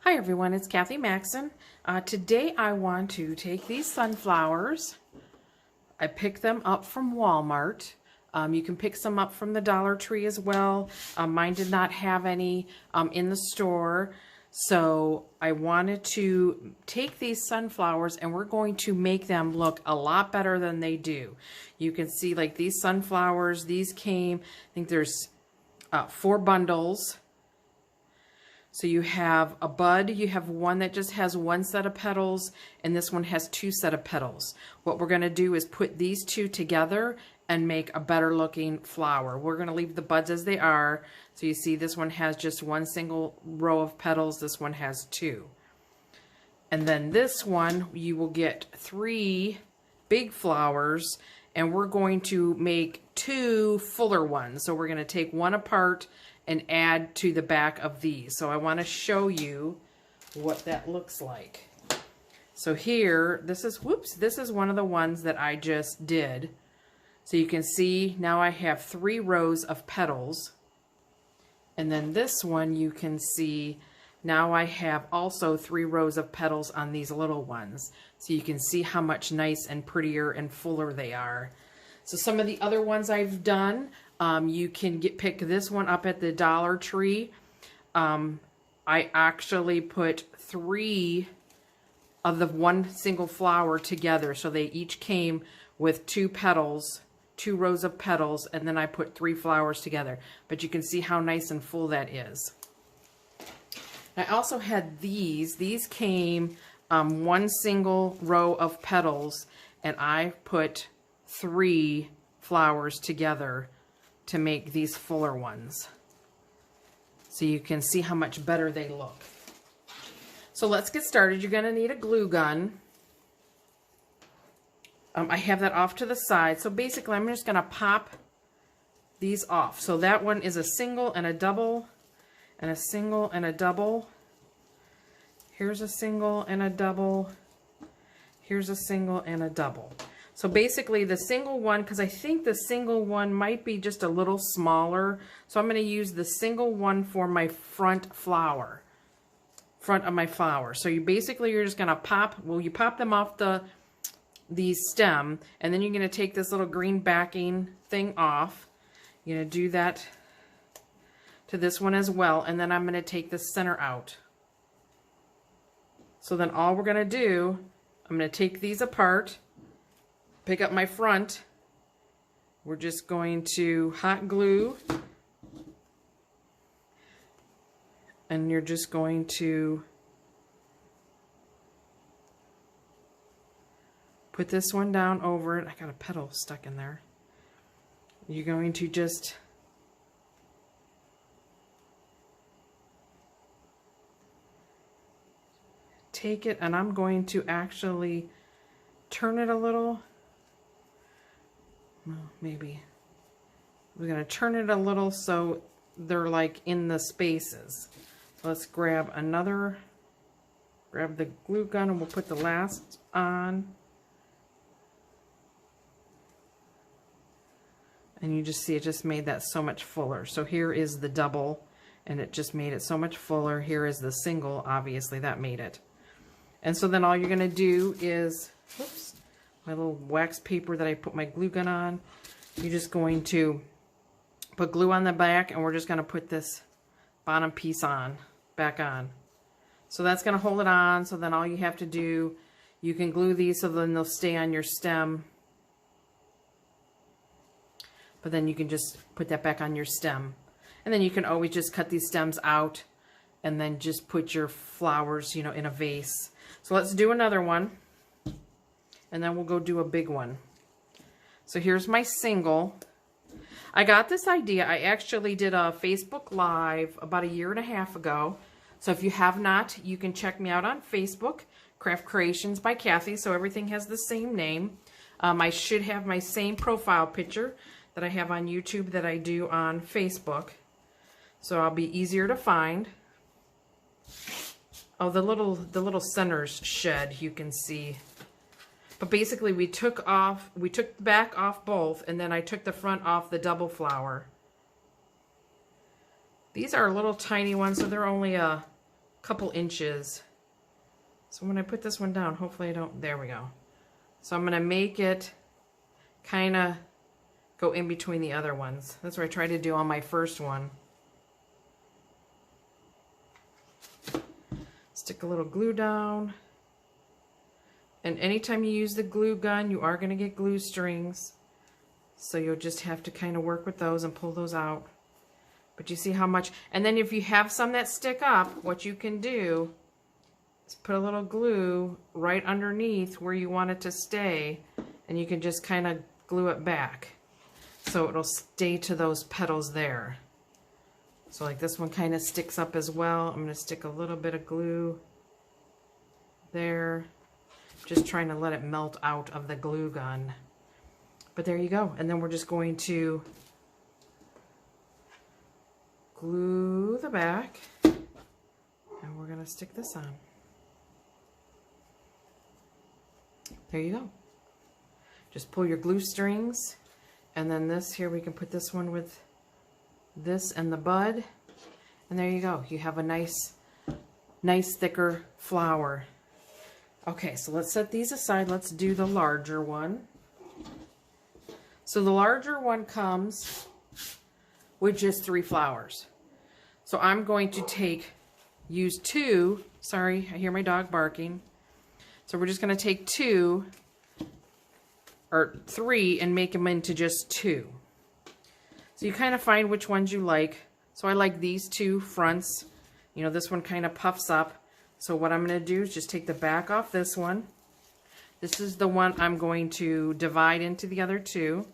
Hi everyone, it's Kathy Maxon. Today I want to take these sunflowers. I picked them up from Walmart. You can pick some up from the Dollar Tree as well. Mine did not have any in the store. So I wanted to take these sunflowers and we're going to make them look a lot better than they do. You can see like these sunflowers, these came, I think there's 4 bundles. So you have a bud, you have one that just has 1 set of petals, and this one has 2 set of petals. What we're going to do is put these 2 together and make a better looking flower. We're going to leave the buds as they are. So you see this one has just 1 single row of petals, this one has 2. And then this one, you will get 3 big flowers, and we're going to make 2 fuller ones. So we're going to take one apart and add to the back of these. So I want to show you what that looks like. So here, this is one of the ones that I just did. So you can see now I have 3 rows of petals. And then this one you can see now I have also 3 rows of petals on these little ones. So you can see how much nice and prettier and fuller they are. So some of the other ones I've done, you can pick this one up at the Dollar Tree. I actually put 3 of the 1 single flower together. So they each came with 2 petals, 2 rows of petals, and then I put 3 flowers together. But you can see how nice and full that is. I also had these. These came 1 single row of petals, and I put 3 flowers together to make these fuller ones. So you can see how much better they look. So let's get started. You're going to need a glue gun. I have that off to the side. So basically I'm just going to pop these off. So that one is a single and a double, and a single and a double. Here's a single and a double. Here's a single and a double. So basically the single one, because I think the single one might be just a little smaller, so I'm going to use the single one for my front of my flower. So you're just going to pop, you pop them off the stem, and then you're going to take this little green backing thing off. You're going to do that to this one as well, and then I'm going to take the center out. So then all we're going to do, I'm going to take these apart, pick up my front. We're just going to hot glue, and you're just going to put this one down over it. I got a petal stuck in there. You're going to just take it, and I'm going to actually turn it a little. Well, maybe we're going to turn it a little so they're like in the spaces. So let's grab the glue gun, and we'll put the last on. And you just see it just made that so much fuller. So here is the double, and it just made it so much fuller. Here is the single, obviously that made it. And so then all you're going to do is, whoops, my little wax paper that I put my glue gun on. You're just going to put glue on the back, and we're just going to put this bottom piece back on. So that's going to hold it on. So then all you have to do, you can glue these so then they'll stay on your stem. But then you can just put that back on your stem. And then you can always just cut these stems out and then just put your flowers, in a vase. So let's do another one. And then we'll go do a big one. So here's my single. I got this idea. I actually did a Facebook Live about 1.5 years ago. So if you have not, you can check me out on Facebook, Craft Creations by Kathy. So everything has the same name. I should have my same profile picture that I have on YouTube that I do on Facebook. So I'll be easier to find. Oh, the little centers shed, you can see. But basically we took the back off both, and then I took the front off the double flower. These are little tiny ones, so they're only a couple inches. So when I put this one down, hopefully I don't, there we go. So I'm going to make it kind of go in between the other ones. That's what I tried to do on my first one. Stick a little glue down. And anytime you use the glue gun, you are going to get glue strings. So you'll just have to kind of work with those and pull those out. But you see how much, and then if you have some that stick up, what you can do is put a little glue right underneath where you want it to stay, and you can just kind of glue it back. So it'll stay to those petals there. So like this one kind of sticks up as well. I'm going to stick a little bit of glue there. Just trying to let it melt out of the glue gun. But there you go. And then we're just going to glue the back. And we're going to stick this on. There you go. Just pull your glue strings. And then this here, we can put this one with this and the bud. And there you go. You have a nice thicker flower. Okay, so let's set these aside. Let's do the larger one. So the larger one comes with just 3 flowers. So I'm going to use 2. Sorry, I hear my dog barking. So we're just going to take 2 or 3 and make them into just 2. So you kind of find which ones you like. So I like these 2 fronts. You know, this one kind of puffs up. So what I'm going to do is just take the back off this one. This is the one I'm going to divide into the other 2.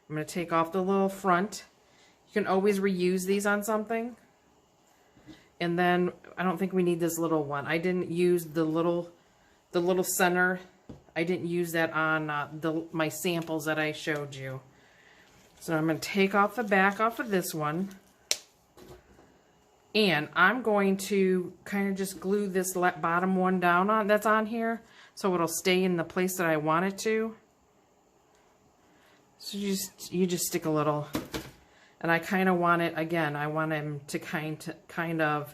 I'm going to take off the little front. You can always reuse these on something. And then I don't think we need this little one. I didn't use the little center. I didn't use that on my samples that I showed you. So I'm going to take off the back off of this one. And I'm going to kind of just glue this bottom one down that's on here, so it'll stay in the place that I want it to. So you just stick a little, and I kind of want it, again, I want them to kind of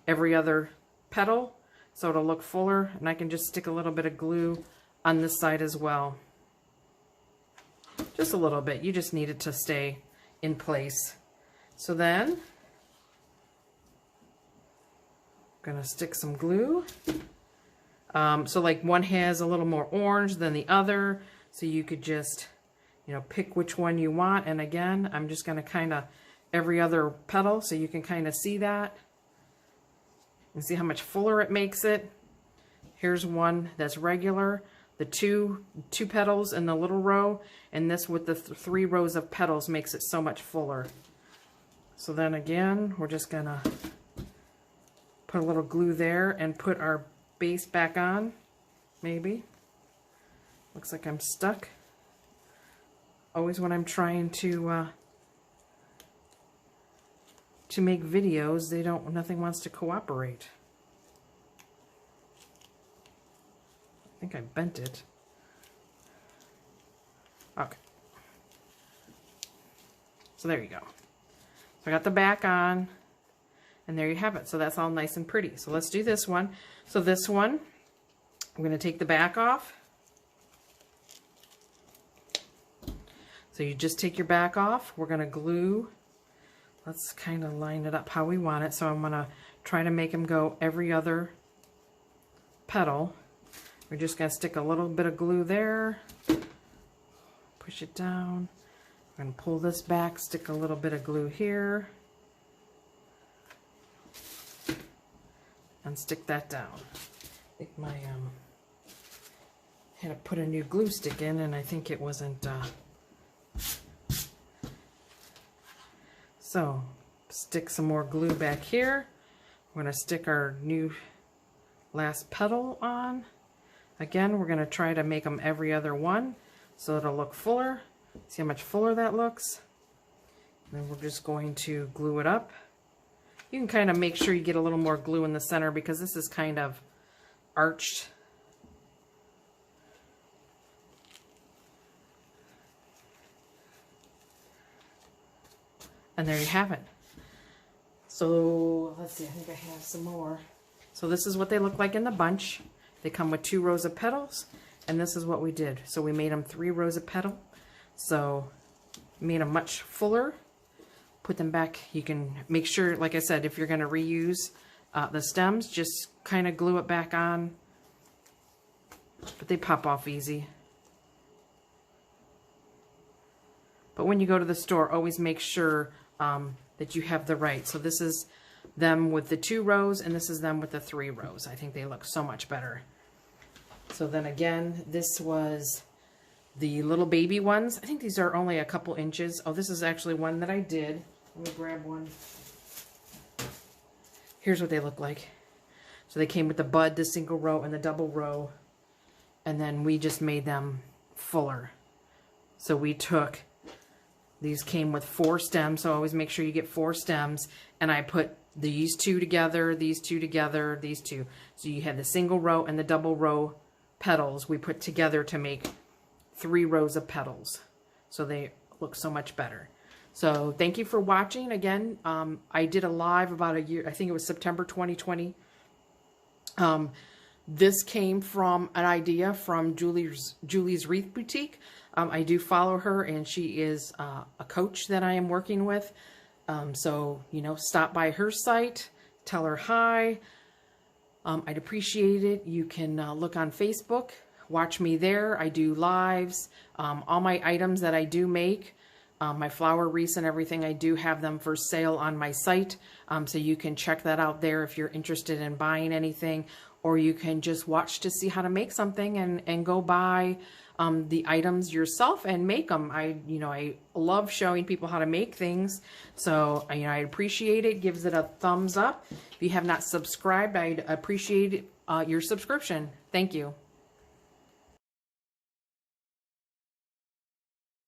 every other petal, so it'll look fuller, and I can just stick a little bit of glue on this side as well. Just a little bit. You just need it to stay in place. So then gonna stick some glue. So like one has a little more orange than the other, so you could just, you know, pick which one you want. And again, I'm just gonna kind of every other petal so you can kind of see that and see how much fuller it makes it. Here's one that's regular, the two petals in the little row, and this with the 3 rows of petals makes it so much fuller. So then again, we're just gonna put a little glue there and put our base back on, maybe. Looks like I'm stuck. Always when I'm trying to make videos, nothing wants to cooperate. I think I bent it. Okay. So there you go. So I got the back on. And there you have it. So that's all nice and pretty. So let's do this one. So this one, I'm going to take the back off. So you just take your back off. We're going to glue. Let's kind of line it up how we want it. So I'm going to try to make them go every other petal. We're just going to stick a little bit of glue there. Push it down. I'm going to pull this back, stick a little bit of glue here. And stick that down. I think my had to put a new glue stick in, and I think it wasn't so stick some more glue back here. We're going to stick our new last petal on. Again, we're going to try to make them every other one so it'll look fuller. See how much fuller that looks? And then we're just going to glue it up. You can kind of make sure you get a little more glue in the center because this is kind of arched. And there you have it. So let's see, I think I have some more. So this is what they look like in the bunch. They come with 2 rows of petals, and this is what we did. So we made them 3 rows of petal. So made them much fuller. Put them back. You can make sure, like I said, if you're going to reuse the stems, just kind of glue it back on. But they pop off easy. But when you go to the store, always make sure that you have the right. So this is them with the 2 rows, and this is them with the 3 rows. I think they look so much better. So then again, this was the little baby ones. I think these are only a couple inches. Oh, this is actually one that I did. Let me grab one. Here's what they look like. So they came with the bud, the single row, and the double row. And then we just made them fuller. So we took, these came with 4 stems. So always make sure you get 4 stems. And I put these 2 together, these 2 together, these 2. So you had the single row and the double row petals we put together to make 3 rows of petals. So they look so much better. So thank you for watching. Again, I did a live about a year, I think it was September 2020. This came from an idea from Julie's Wreath Boutique. I do follow her, and she is a coach that I am working with. So, you know, stop by her site, tell her hi. I'd appreciate it. You can look on Facebook, watch me there. I do lives. All my items that I do make, my flower wreaths and everything, I do have them for sale on my site. So you can check that out there if you're interested in buying anything, or you can just watch to see how to make something and go buy the items yourself and make them. I love showing people how to make things. So, I appreciate it. Gives it a thumbs up. If you have not subscribed, I'd appreciate your subscription. Thank you.